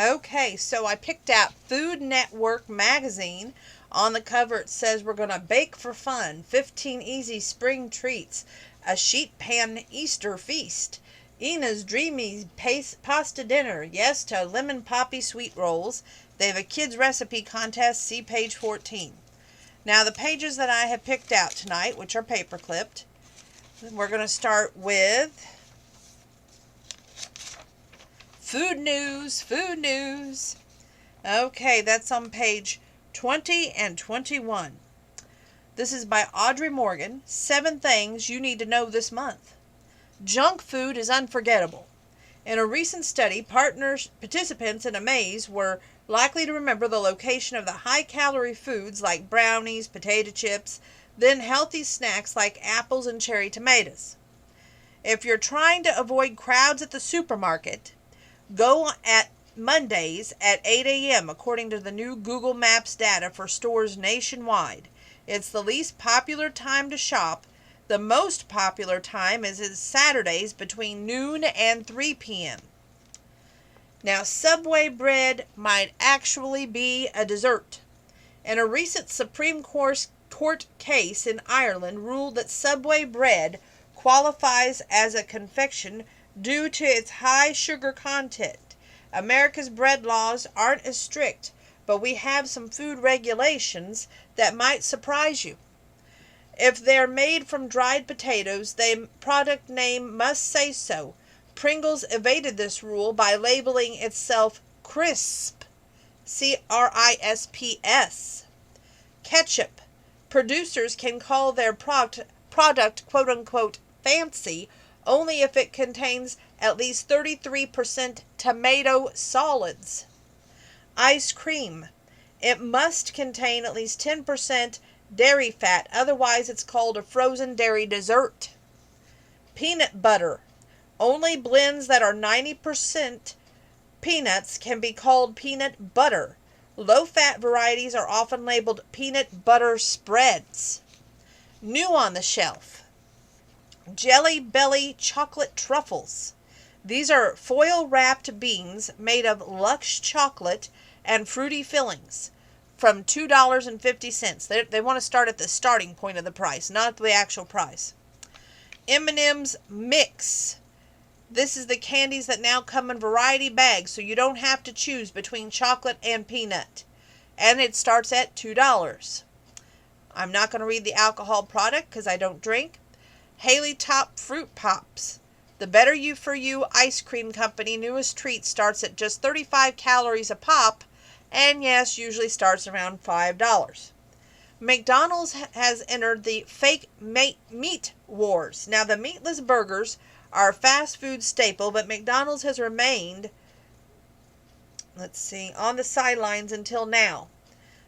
Okay, so I picked out Food Network magazine. On the cover it says we're going to bake for fun, 15 easy spring treats, a sheet pan Easter feast, Ina's dreamy pasta dinner, yes to lemon poppy sweet rolls. They have a kids recipe contest, see page 14. Now the pages that I have picked out tonight, which are paper clipped, we're going to start with Food News, Food News. Okay, that's on page 20 and 21. This is by Audrey Morgan, 7 Things You Need to Know This Month. Junk food is unforgettable. In a recent study, participants in a maze were likely to remember the location of the high-calorie foods like brownies, potato chips, then healthy snacks like apples and cherry tomatoes. If you're trying to avoid crowds at the supermarket, go at Mondays at 8 a.m. according to the new Google Maps data for stores nationwide. It's the least popular time to shop. The most popular time is Saturdays between noon and 3 p.m. Now, Subway bread might actually be a dessert. In a recent Supreme Court case in Ireland ruled that Subway bread qualifies as a confection due to its high sugar content. America's bread laws aren't as strict, but we have some food regulations that might surprise you. If they're made from dried potatoes, the product name must say so. Pringles evaded this rule by labeling itself crisp, C-R-I-S-P-S. Ketchup. Producers can call their product quote-unquote fancy only if it contains at least 33% tomato solids. Ice cream. It must contain at least 10% dairy fat, otherwise it's called a frozen dairy dessert. Peanut butter. Only blends that are 90% peanuts can be called peanut butter. Low-fat varieties are often labeled peanut butter spreads. New on the shelf. Jelly Belly chocolate truffles. These are foil-wrapped beans made of luxe chocolate and fruity fillings. From $2.50. They want to start at the starting point of the price, not the actual price. M&M's Mix. This is the candies that now come in variety bags, so you don't have to choose between chocolate and peanut. And it starts at $2. I'm not going to read the alcohol product because I don't drink. Haley Top Fruit Pops. The Better You For You ice cream company newest treat starts at just 35 calories a pop, and yes, usually starts around $5. McDonald's has entered the fake meat wars. Now, the meatless burgers are a fast food staple, but McDonald's has remained, on the sidelines until now.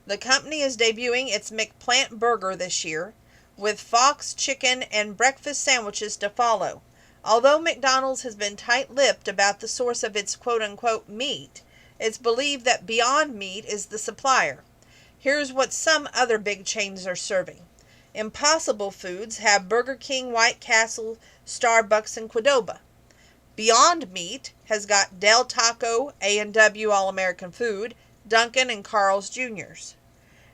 The company is debuting its McPlant burger this year, with Fox chicken and breakfast sandwiches to follow. Although McDonald's has been tight-lipped about the source of its quote-unquote meat, it's believed that Beyond Meat is the supplier. Here's what some other big chains are serving. Impossible Foods have Burger King, White Castle, Starbucks, and Qdoba. Beyond Meat has got Del Taco, A&W All-American Food, Dunkin', and Carl's Jr.'s.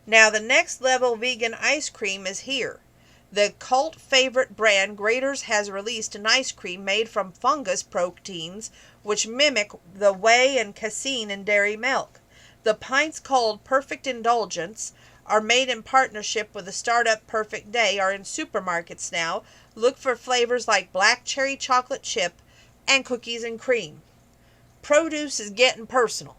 Now the next level vegan ice cream is here. The cult favorite brand Graeter's has released an ice cream made from fungus proteins which mimic the whey and casein in dairy milk. The pints, called Perfect Indulgence, are made in partnership with the startup Perfect Day, are in supermarkets now. Look for flavors like black cherry chocolate chip and cookies and cream. Produce is getting personal.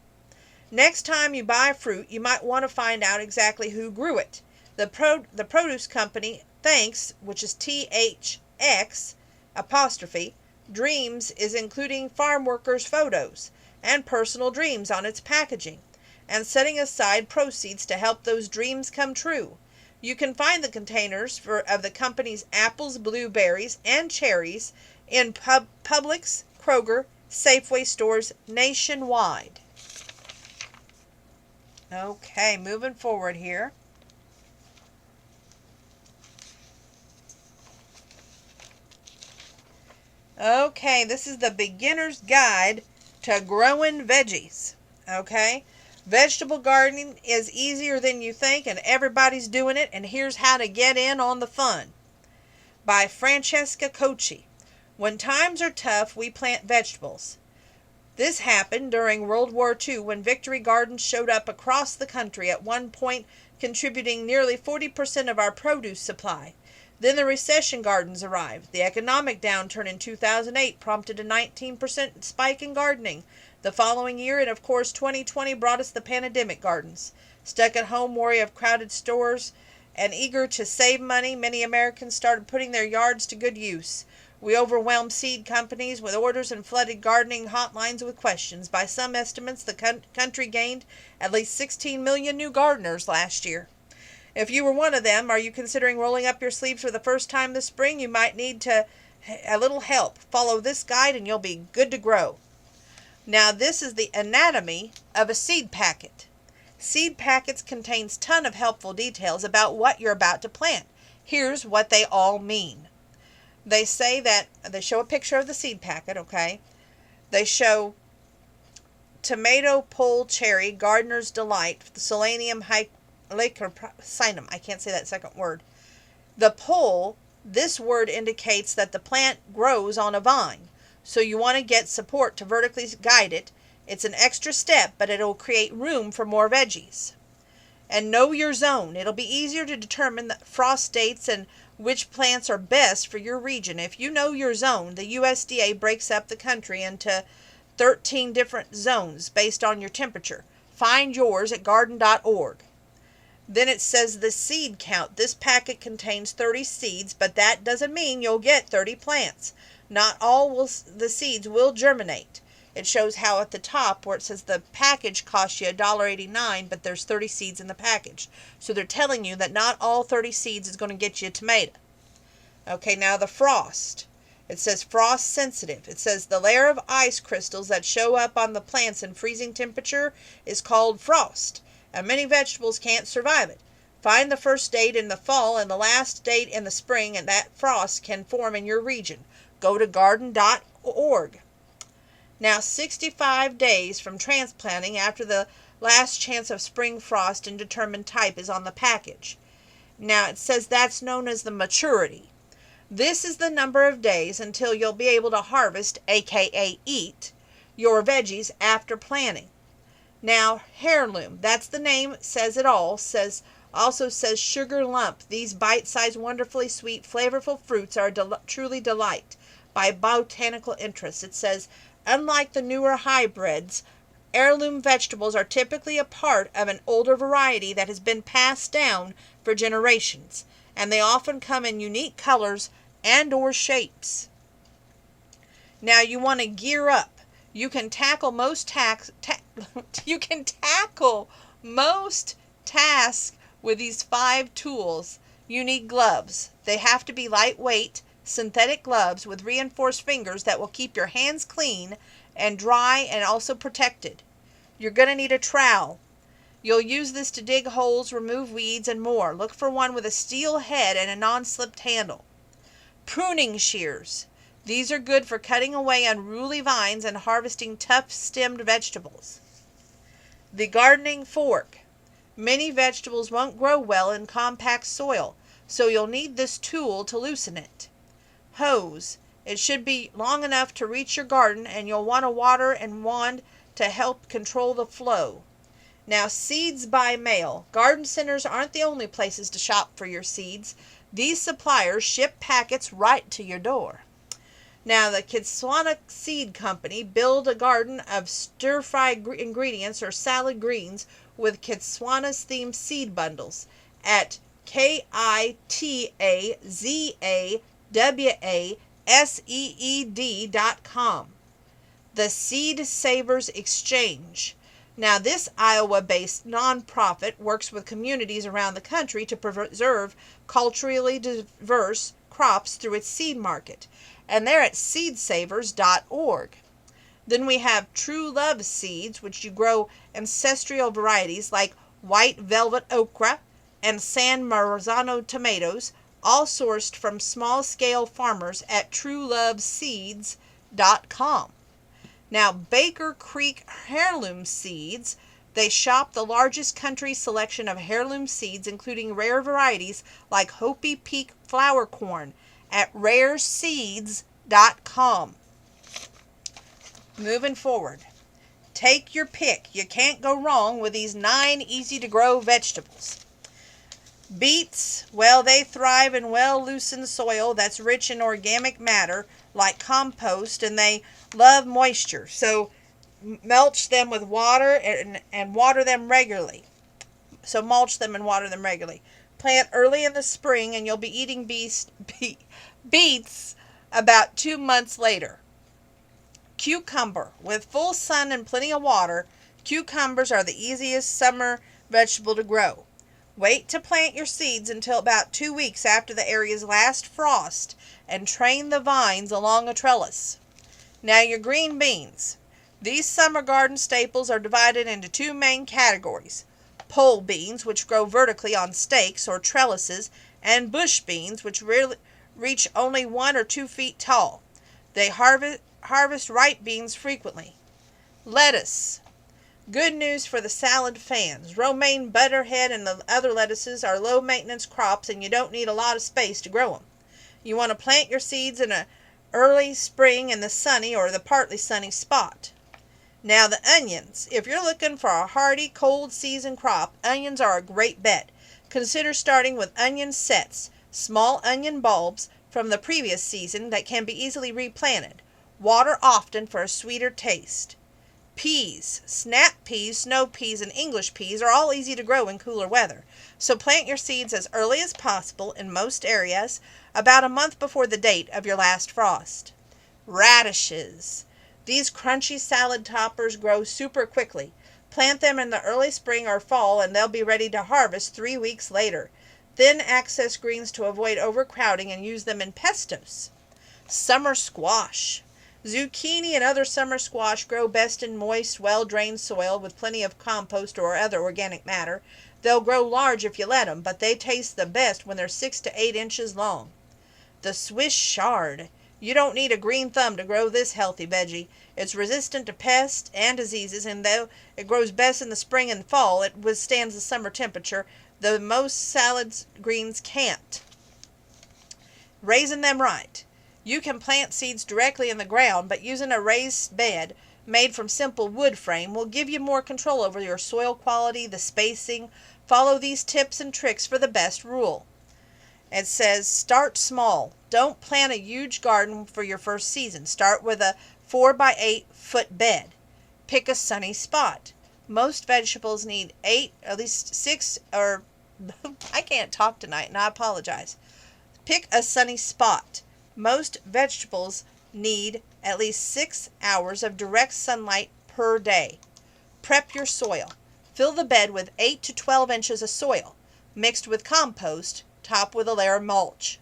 Next time you buy fruit, you might want to find out exactly who grew it. The produce company Thanks, which is THX apostrophe, Dreams is including farm workers' photos and personal dreams on its packaging, and setting aside proceeds to help those dreams come true. You can find the containers of the company's apples, blueberries, and cherries in Publix, Kroger, Safeway stores nationwide. Okay, moving forward here. Okay, this is the beginner's guide to growing veggies. Okay? Vegetable gardening is easier than you think, and everybody's doing it, and here's how to get in on the fun. By Francesca Cochi. When times are tough, we plant vegetables. This happened during World War II when Victory Gardens showed up across the country, at one point contributing nearly 40% of our produce supply. Then the recession gardens arrived. The economic downturn in 2008 prompted a 19% spike in gardening the following year, and of course 2020 brought us the pandemic gardens. Stuck at home, worry of crowded stores, and eager to save money, many Americans started putting their yards to good use. We overwhelmed seed companies with orders and flooded gardening hotlines with questions. By some estimates, the country gained at least 16 million new gardeners last year. If you were one of them, are you considering rolling up your sleeves for the first time this spring? You might need a little help. Follow this guide and you'll be good to grow. Now, this is the anatomy of a seed packet. Seed packets contains ton of helpful details about what you're about to plant. Here's what they all mean. They say that, they show a picture of the seed packet, okay? They show tomato, pole, cherry, gardener's delight, Selenium hypersinum. I can't say that second word. The pole, this word indicates that the plant grows on a vine. So you want to get support to vertically guide it. It's an extra step, but it'll create room for more veggies. And know your zone. It'll be easier to determine the frost dates and which plants are best for your region. If you know your zone, the USDA breaks up the country into 13 different zones based on your temperature. Find yours at garden.org. Then it says the seed count. This packet contains 30 seeds, but that doesn't mean you'll get 30 plants. Not all the seeds will germinate. It shows how at the top where it says the package costs you $1.89, but there's 30 seeds in the package. So they're telling you that not all 30 seeds is going to get you a tomato. Okay, now the frost. It says frost sensitive. It says the layer of ice crystals that show up on the plants in freezing temperature is called frost, and many vegetables can't survive it. Find the first date in the fall and the last date in the spring, and that frost can form in your region. Go to garden.org. Now, 65 days from transplanting after the last chance of spring frost and determined type is on the package. Now, it says that's known as the maturity. This is the number of days until you'll be able to harvest, aka eat, your veggies after planting. Now, heirloom, that's the name, says it all, also says sugar lump. These bite-sized, wonderfully sweet, flavorful fruits are truly delight. By botanical interest, it says, unlike the newer hybrids, heirloom vegetables are typically a part of an older variety that has been passed down for generations, and they often come in unique colors and or shapes. Now you want to gear up. You can tackle most tasks with these 5 tools. You need gloves. They have to be lightweight, synthetic gloves with reinforced fingers that will keep your hands clean and dry and also protected. You're going to need a trowel. You'll use this to dig holes, remove weeds, and more. Look for one with a steel head and a non-slipped handle. Pruning shears. These are good for cutting away unruly vines and harvesting tough-stemmed vegetables. The gardening fork. Many vegetables won't grow well in compact soil, so you'll need this tool to loosen it. Hose. It should be long enough to reach your garden, and you'll want a water and wand to help control the flow. Now, seeds by mail. Garden centers aren't the only places to shop for your seeds. These suppliers ship packets right to your door. Now, the Kitswana Seed Company build a garden of stir-fry ingredients or salad greens with Kitswana's themed seed bundles at KITAZAWASEED.com. The Seed Savers Exchange. Now, this Iowa-based nonprofit works with communities around the country to preserve culturally diverse crops through its seed market, and they're at seedsavers.org. Then we have True Love Seeds, which you grow ancestral varieties like white velvet okra and San Marzano tomatoes, all sourced from small-scale farmers at trueloveseeds.com. Now, Baker Creek heirloom seeds. They shop the largest country selection of heirloom seeds, including rare varieties like Hopi Peak flower corn at rareseeds.com. Moving forward. Take your pick. You can't go wrong with these 9 easy-to-grow vegetables. Beets, well, they thrive in well-loosened soil that's rich in organic matter, like compost, and they love moisture. So mulch them with water and water them regularly. Plant early in the spring, and you'll be eating beets about 2 months later. Cucumber. With full sun and plenty of water, cucumbers are the easiest summer vegetable to grow. Wait to plant your seeds until about 2 weeks after the area's last frost and train the vines along a trellis. Now your green beans. These summer garden staples are divided into 2 main categories. Pole beans, which grow vertically on stakes or trellises, and bush beans, which reach only 1 or 2 feet tall. They harvest ripe beans frequently. Lettuce. Good news for the salad fans. Romaine butterhead and the other lettuces are low maintenance crops, and you don't need a lot of space to grow them. You want to plant your seeds in an early spring in the sunny or the partly sunny spot. Now the onions. If you're looking for a hardy cold season crop, onions are a great bet. Consider starting with onion sets, small onion bulbs from the previous season that can be easily replanted. Water often for a sweeter taste. Peas. Snap peas, snow peas, and English peas are all easy to grow in cooler weather. So plant your seeds as early as possible in most areas, about a month before the date of your last frost. Radishes. These crunchy salad toppers grow super quickly. Plant them in the early spring or fall, and they'll be ready to harvest 3 weeks later. Then access greens to avoid overcrowding and use them in pestos. Summer squash. Zucchini and other summer squash grow best in moist, well-drained soil with plenty of compost or other organic matter. They'll grow large if you let them, but they taste the best when they're 6 to 8 inches long. The Swiss Chard. You don't need a green thumb to grow this healthy veggie. It's resistant to pests and diseases, and though it grows best in the spring and fall, it withstands the summer temperature, though most salad greens can't. Raising them right. You can plant seeds directly in the ground, but using a raised bed made from simple wood frame will give you more control over your soil quality, the spacing. Follow these tips and tricks for the best rule. It says start small. Don't plant a huge garden for your first season. Start with a 4 by 8 foot bed. Pick a sunny spot. Most vegetables need at least 6 or I can't talk tonight and I apologize. Pick a sunny spot. Most vegetables need at least 6 hours of direct sunlight per day. Prep your soil. Fill the bed with 8 to 12 inches of soil, mixed with compost, top with a layer of mulch.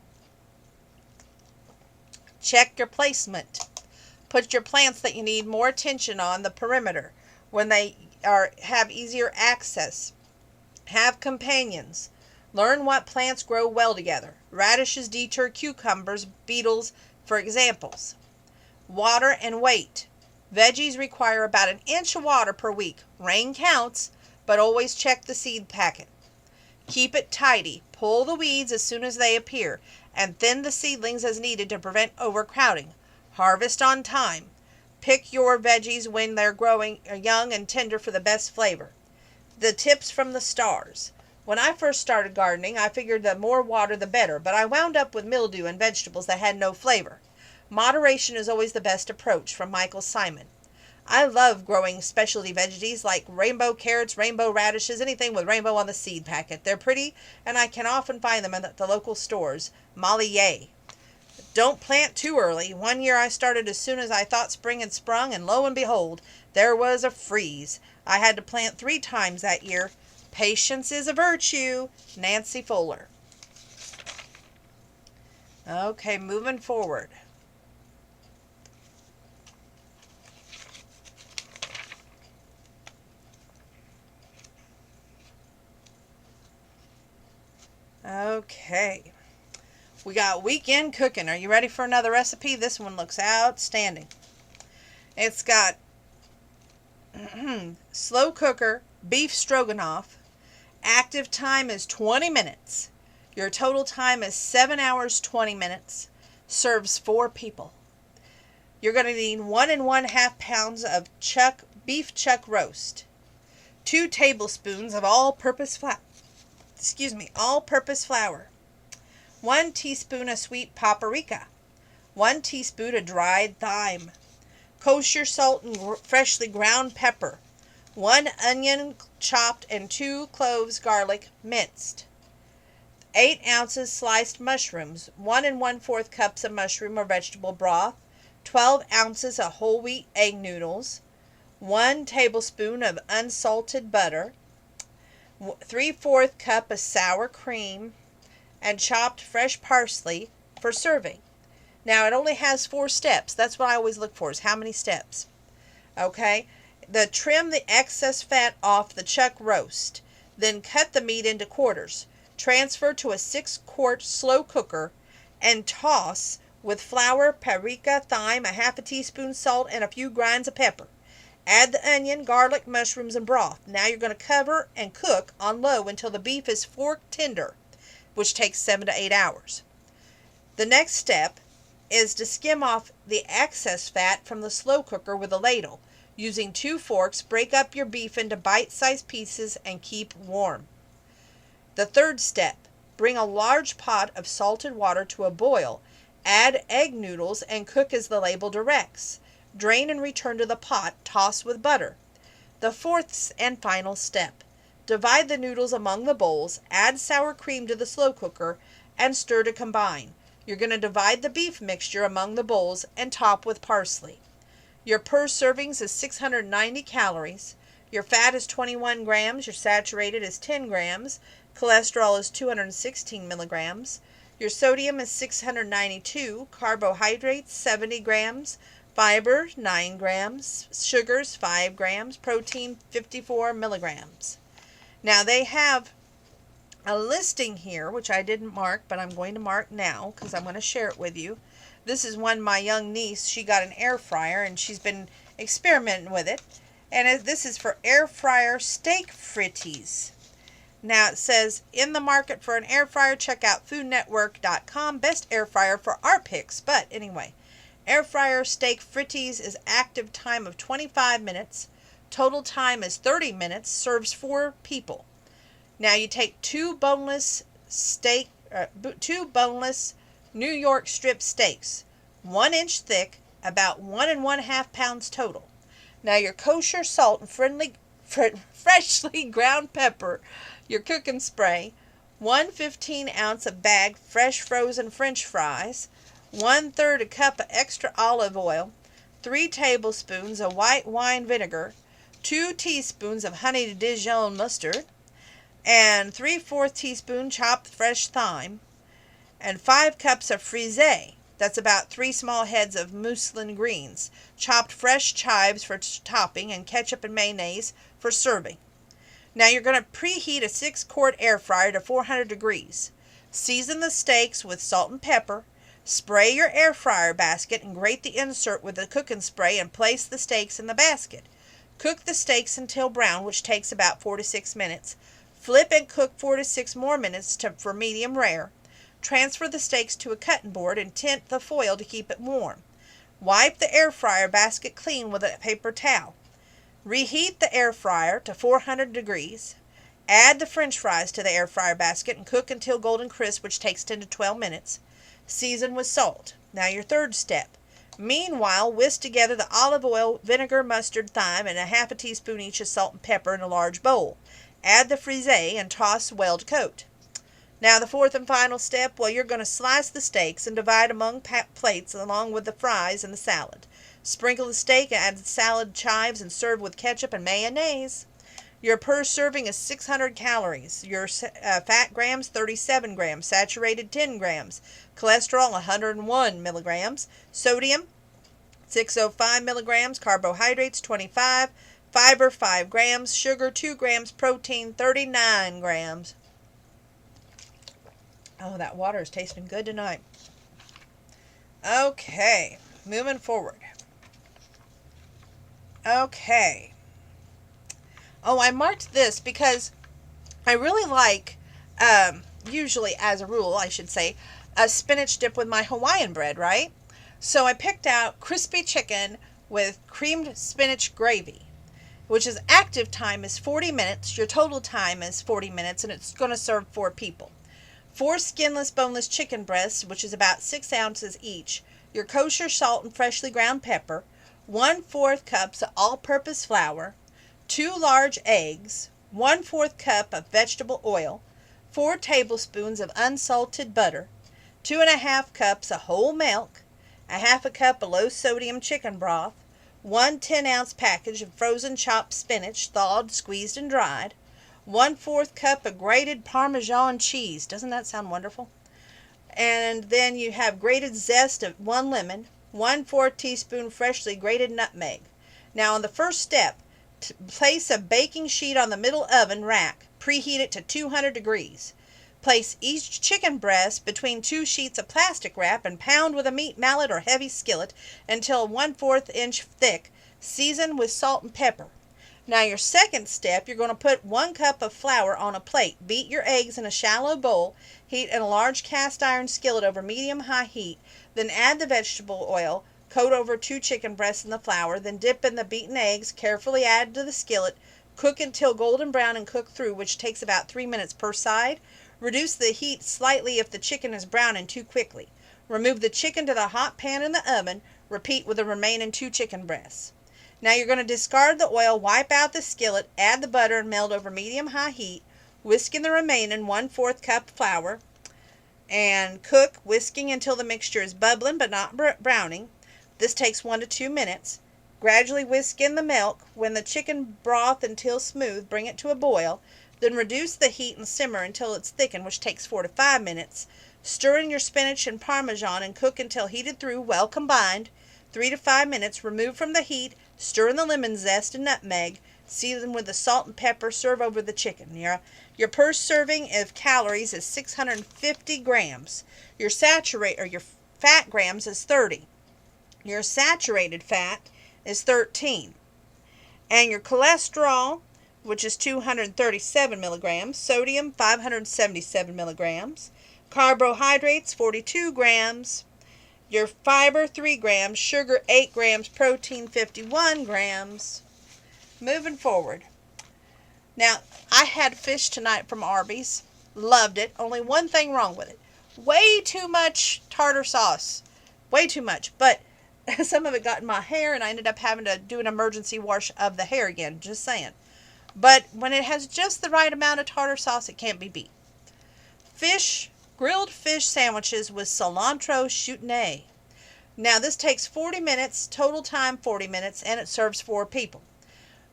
Check your placement. Put your plants that you need more attention on the perimeter when they have easier access. Have companions. Learn what plants grow well together. Radishes deter cucumbers, beetles, for examples. Water and weight. Veggies require about 1 inch of water per week. Rain counts, but always check the seed packet. Keep it tidy. Pull the weeds as soon as they appear, and thin the seedlings as needed to prevent overcrowding. Harvest on time. Pick your veggies when they're growing young and tender for the best flavor. The tips from the stars. When I first started gardening, I figured the more water the better, but I wound up with mildew and vegetables that had no flavor. Moderation is always the best approach, from Michael Simon. I love growing specialty veggies like rainbow carrots, rainbow radishes, anything with rainbow on the seed packet. They're pretty, and I can often find them at the local stores. Molly yay. Don't plant too early. One year I started as soon as I thought spring had sprung, and lo and behold, there was a freeze. I had to plant 3 times that year. Patience is a virtue. Nancy Fuller. Okay, moving forward. Okay. We got weekend cooking. Are you ready for another recipe? This one looks outstanding. It's got slow cooker, beef stroganoff. Active time is 20 minutes. Your total time is 7 hours 20 minutes. Serves 4 people. You're going to need 1 pounds of beef chuck roast, 2 tablespoons of all-purpose flour, 1 teaspoon of sweet paprika, 1 teaspoon of dried thyme, kosher salt and freshly ground pepper, 1 onion chopped and 2 cloves garlic minced, 8 ounces sliced mushrooms, 1 1/4 cups of mushroom or vegetable broth, 12 ounces of whole wheat egg noodles, 1 tablespoon of unsalted butter, 3/4 cup of sour cream, and chopped fresh parsley for serving. Now, it only has 4 steps. That's what I always look for, is how many steps. Okay? Trim the excess fat off the chuck roast. Then cut the meat into quarters. Transfer to a 6-quart slow cooker and toss with flour, paprika, thyme, a half a teaspoon salt, and a few grinds of pepper. Add the onion, garlic, mushrooms, and broth. Now you're going to cover and cook on low until the beef is fork tender, which takes 7 to 8 hours. The next step is to skim off the excess fat from the slow cooker with a ladle. Using 2 forks, break up your beef into bite-sized pieces and keep warm. The third step, bring a large pot of salted water to a boil. Add egg noodles and cook as the label directs. Drain and return to the pot. Toss with butter. The fourth and final step, divide the noodles among the bowls, add sour cream to the slow cooker, and stir to combine. You're going to divide the beef mixture among the bowls and top with parsley. Your per servings is 690 calories. Your fat is 21 grams. Your saturated is 10 grams. Cholesterol is 216 milligrams. Your sodium is 692. Carbohydrates, 70 grams. Fiber, 9 grams. Sugars, 5 grams. Protein, 54 milligrams. Now, they have a listing here, which I didn't mark, but I'm going to mark now because I'm going to share it with you. This is one my young niece, she got an air fryer and she's been experimenting with it. And this is for air fryer steak fritties. Now it says, in the market for an air fryer, check out foodnetwork.com. Best air fryer for our picks. But anyway, air fryer steak fritties is active time of 25 minutes. Total time is 30 minutes. Serves 4 people. Now you take 2 boneless New York strip steaks, 1 inch thick, about 1 1/2 pounds total. Now your kosher salt and freshly ground pepper, your cooking spray, 1 15-ounce of bag fresh frozen French fries, 1/3 a cup of extra olive oil, 3 tablespoons of white wine vinegar, 2 teaspoons of honey Dijon mustard, and 3/4 teaspoon chopped fresh thyme, and 5 cups of frisée. That's about 3 small heads of muslin greens, chopped fresh chives for topping, and ketchup and mayonnaise for serving. Now you're going to preheat a 6-quart air fryer to 400 degrees. Season the steaks with salt and pepper. Spray your air fryer basket and grate the insert with the cooking spray and place the steaks in the basket. Cook the steaks until brown, which takes about 4 to 6 minutes. Flip and cook 4 to 6 more minutes for medium rare. Transfer the steaks to a cutting board and tint the foil to keep it warm. Wipe the air fryer basket clean with a paper towel. Reheat the air fryer to 400 degrees. Add the French fries to the air fryer basket and cook until golden crisp, which takes 10 to 12 minutes. Season with salt. Now your third step. Meanwhile, whisk together the olive oil, vinegar, mustard, thyme, and a half a teaspoon each of salt and pepper in a large bowl. Add the frisée and toss well to coat. Now the fourth and final step, well, you're going to slice the steaks and divide among plates along with the fries and the salad. Sprinkle the steak, add the salad chives, and serve with ketchup and mayonnaise. Your per serving is 600 calories. Your fat grams, 37 grams. Saturated, 10 grams. Cholesterol, 101 milligrams. Sodium, 605 milligrams. Carbohydrates, 25. Fiber, 5 grams. Sugar, 2 grams. Protein, 39 grams. Oh, that water is tasting good tonight. Okay, moving forward. Okay. Oh, I marked this because I really like, usually as a rule, I should say, a spinach dip with my Hawaiian bread, right? So I picked out crispy chicken with creamed spinach gravy, which is active time is 40 minutes. Your total time is 40 minutes, and it's going to serve 4 people. 4 skinless, boneless chicken breasts, which is about 6 ounces each. Your kosher salt and freshly ground pepper. 1/4 cups of all-purpose flour. 2 large eggs. 1/4 cup of vegetable oil. 4 tablespoons of unsalted butter. 2 1/2 cups of whole milk. 1/2 cup of low-sodium chicken broth. 1 10-ounce package of frozen chopped spinach, thawed, squeezed, and dried. 1/4 cup of grated Parmesan cheese. Doesn't that sound wonderful? And then you have grated zest of 1 lemon. 1/4 teaspoon freshly grated nutmeg. Now on the first step, place a baking sheet on the middle oven rack. Preheat it to 200 degrees. Place each chicken breast between 2 sheets of plastic wrap and pound with a meat mallet or heavy skillet until 1/4 inch thick. Season with salt and pepper. Now your second step, you're going to put 1 cup of flour on a plate. Beat your eggs in a shallow bowl. Heat in a large cast iron skillet over medium-high heat. Then add the vegetable oil. Coat over 2 chicken breasts in the flour. Then dip in the beaten eggs. Carefully add to the skillet. Cook until golden brown and cook through, which takes about 3 minutes per side. Reduce the heat slightly if the chicken is browning too quickly. Remove the chicken to the hot pan in the oven. Repeat with the remaining 2 chicken breasts. Now you're going to discard the oil, wipe out the skillet, add the butter and melt over medium-high heat. Whisk in the remaining 1/4 cup flour and cook, whisking until the mixture is bubbling but not browning. This takes 1 to 2 minutes. Gradually whisk in the milk. When the chicken broth until smooth, bring it to a boil. Then reduce the heat and simmer until it's thickened, which takes 4 to 5 minutes. Stir in your spinach and Parmesan and cook until heated through, well combined. 3 to 5 minutes. Remove from the heat. Stir in the lemon zest and nutmeg. Season with the salt and pepper. Serve over the chicken. Your per serving of calories is 650 grams. Your fat grams is 30. Your saturated fat is 13. And your cholesterol, which is 237 milligrams, sodium 577 milligrams, carbohydrates 42 grams, your fiber 3 grams, sugar 8 grams, protein 51 grams. Moving forward. Now, I had fish tonight from Arby's. Loved it. Only one thing wrong with it. Way too much tartar sauce. Way too much. But some of it got in my hair and I ended up having to do an emergency wash of the hair again. Just saying. But when it has just the right amount of tartar sauce, it can't be beat. Grilled fish sandwiches with cilantro chutney. Now this takes 40 minutes, total time 40 minutes, and it serves 4 people.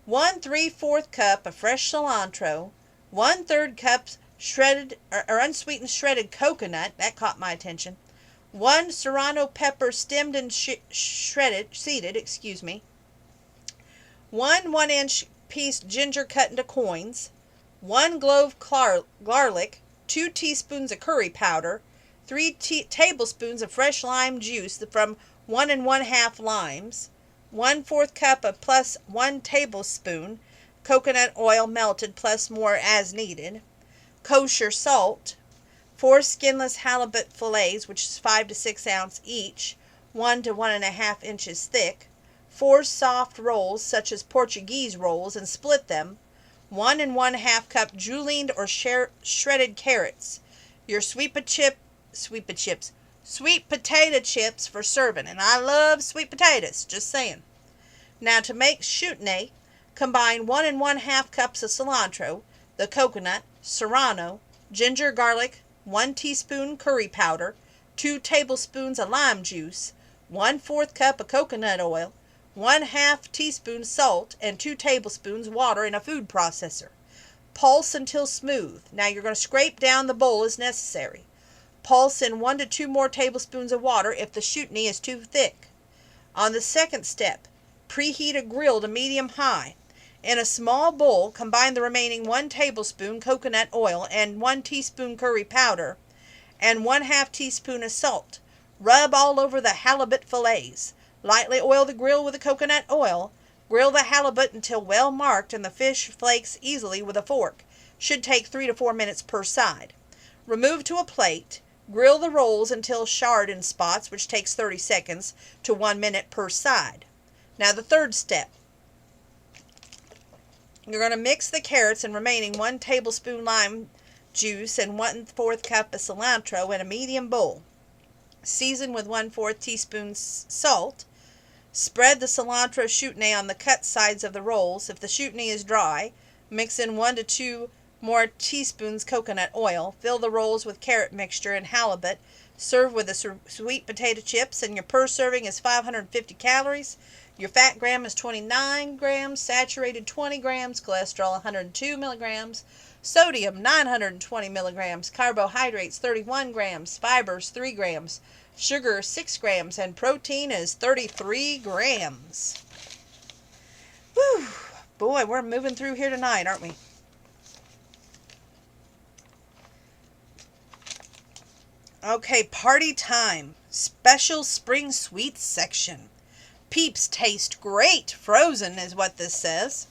1 3/4 cup of fresh cilantro, 1/3 cup shredded or unsweetened shredded coconut, that caught my attention. 1 serrano pepper stemmed and seeded. 1 1-inch piece ginger cut into coins, 1 clove garlic, 2 teaspoons of curry powder, 3 tablespoons of fresh lime juice from 1 1/2 limes, 1/4 cup of plus 1 tablespoon coconut oil melted plus more as needed, kosher salt, 4 skinless halibut fillets, which is 5 to 6 ounces each, 1 to 1 1/2 inches thick, 4 soft rolls such as Portuguese rolls and split them, 1 1/2 cup julienned or shredded carrots, your sweet potato chips for serving, and I love sweet potatoes, just saying. Now to make chutney, combine 1 1/2 cups of cilantro, the coconut, serrano, ginger, garlic, 1 teaspoon curry powder, 2 tablespoons of lime juice, 1/4 cup of coconut oil, 1/2 teaspoon salt, and 2 tablespoons water in a food processor. Pulse until smooth. Now you're going to scrape down the bowl as necessary. Pulse in 1 to 2 more tablespoons of water if the chutney is too thick. On the second step, preheat a grill to medium-high. In a small bowl, combine the remaining 1 tablespoon coconut oil and 1 teaspoon curry powder and 1/2 teaspoon of salt. Rub all over the halibut fillets. Lightly oil the grill with the coconut oil. Grill the halibut until well marked and the fish flakes easily with a fork. Should take 3 to 4 minutes per side. Remove to a plate. Grill the rolls until charred in spots, which takes 30 seconds to 1 minute per side. Now the third step. You're going to mix the carrots and remaining 1 tablespoon lime juice and 1/4 cup of cilantro in a medium bowl. Season with 1/4 teaspoon salt. Spread the cilantro chutney on the cut sides of the rolls. If the chutney is dry, mix in 1 to 2 more teaspoons coconut oil. Fill the rolls with carrot mixture and halibut. Serve with the sweet potato chips, and your per serving is 550 calories. Your fat gram is 29 grams, saturated 20 grams, cholesterol 102 milligrams, sodium 920 milligrams, carbohydrates 31 grams, fibers 3 grams, sugar 6 grams, and protein is 33 grams. Whew, boy, we're moving through here tonight, aren't we? Okay, party time. Special spring sweets section. Peeps taste great frozen is what this says.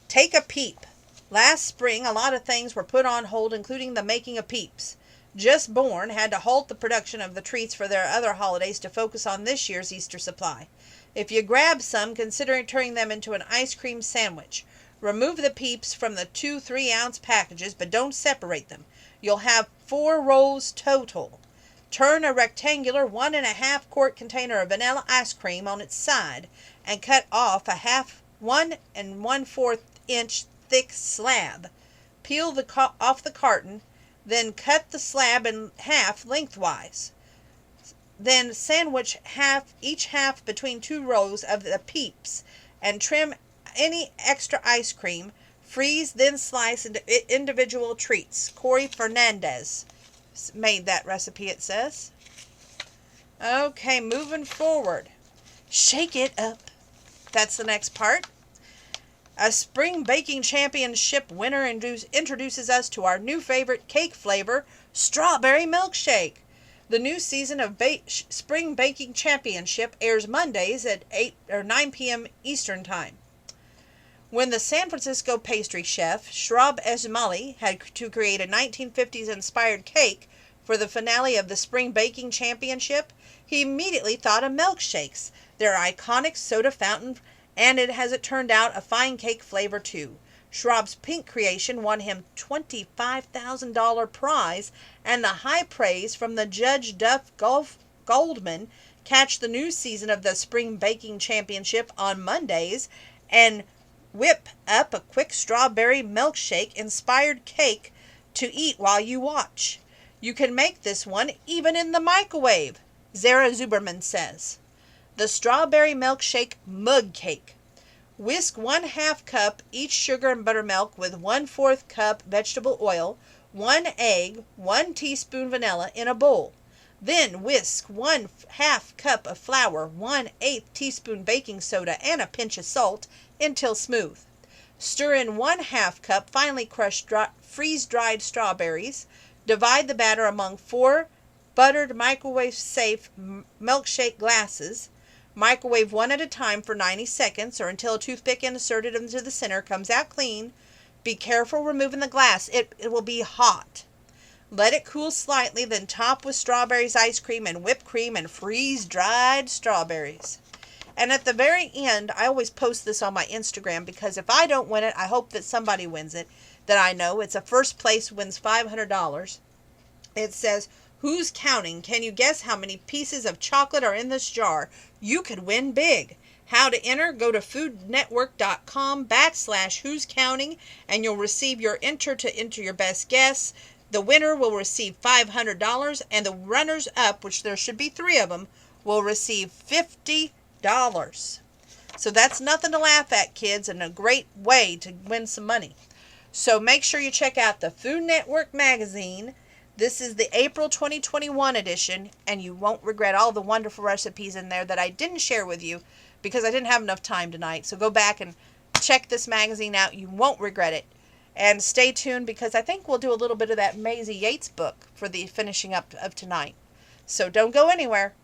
Take a peep. Last spring, a lot of things were put on hold, including the making of Peeps. Just Born had to halt the production of the treats for their other holidays to focus on this year's Easter supply. If you grab some, consider turning them into an ice cream sandwich. Remove the Peeps from the 2 3-ounce packages, but don't separate them. You'll have 4 rolls total. Turn a rectangular 1½ quart container of vanilla ice cream on its side and cut off a 1 1/4 inch thick slab. Peel off the carton, then cut the slab in half lengthwise. Then sandwich each half between 2 rows of the Peeps and trim any extra ice cream. Freeze, then slice into individual treats. Corey Fernandez made that recipe, it says. Okay, moving forward. Shake it up. That's the next part. A spring baking championship winner introduces us to our new favorite cake flavor, strawberry milkshake. The new season of Spring Baking Championship airs Mondays at 8 or 9 p.m. Eastern Time. When the San Francisco pastry chef Shrab Esmaili had to create a 1950s-inspired cake for the finale of the Spring Baking Championship, he immediately thought of milkshakes, their iconic soda fountain, and as it turned out, a fine cake flavor too. Shrab's pink creation won him $25,000 prize and the high praise from the Judge Duff Goldman. Catch the new season of the Spring Baking Championship on Mondays and whip up a quick strawberry milkshake inspired cake to eat while you watch. You can make this one even in the microwave, Zara Zuberman says. The strawberry milkshake mug cake. Whisk 1/2 cup each sugar and buttermilk with 1/4 cup vegetable oil, 1 egg, 1 teaspoon vanilla in a bowl. Then whisk 1/2 cup of flour, 1/8 teaspoon baking soda, and a pinch of salt until smooth. Stir in 1/2 cup finely crushed freeze-dried strawberries. Divide the batter among 4 buttered microwave-safe milkshake glasses. Microwave one at a time for 90 seconds or until a toothpick inserted into the center comes out clean. Be careful removing the glass. It will be hot. Let it cool slightly, then top with strawberries, ice cream, and whipped cream and freeze-dried strawberries. And at the very end, I always post this on my Instagram because if I don't win it, I hope that somebody wins it that I know. It's a first place wins $500. It says, "Who's counting? Can you guess how many pieces of chocolate are in this jar? You could win big." How to enter? Go to foodnetwork.com/who's counting and you'll receive your enter your best guess. The winner will receive $500 and the runners up, which there should be 3 of them, will receive $50. So that's nothing to laugh at, kids, and a great way to win some money. So make sure you check out the Food Network magazine. This is the April 2021 edition, and you won't regret all the wonderful recipes in there that I didn't share with you because I didn't have enough time tonight. So go back and check this magazine out. You won't regret it. And stay tuned because I think we'll do a little bit of that Maisie Yates book for the finishing up of tonight. So don't go anywhere.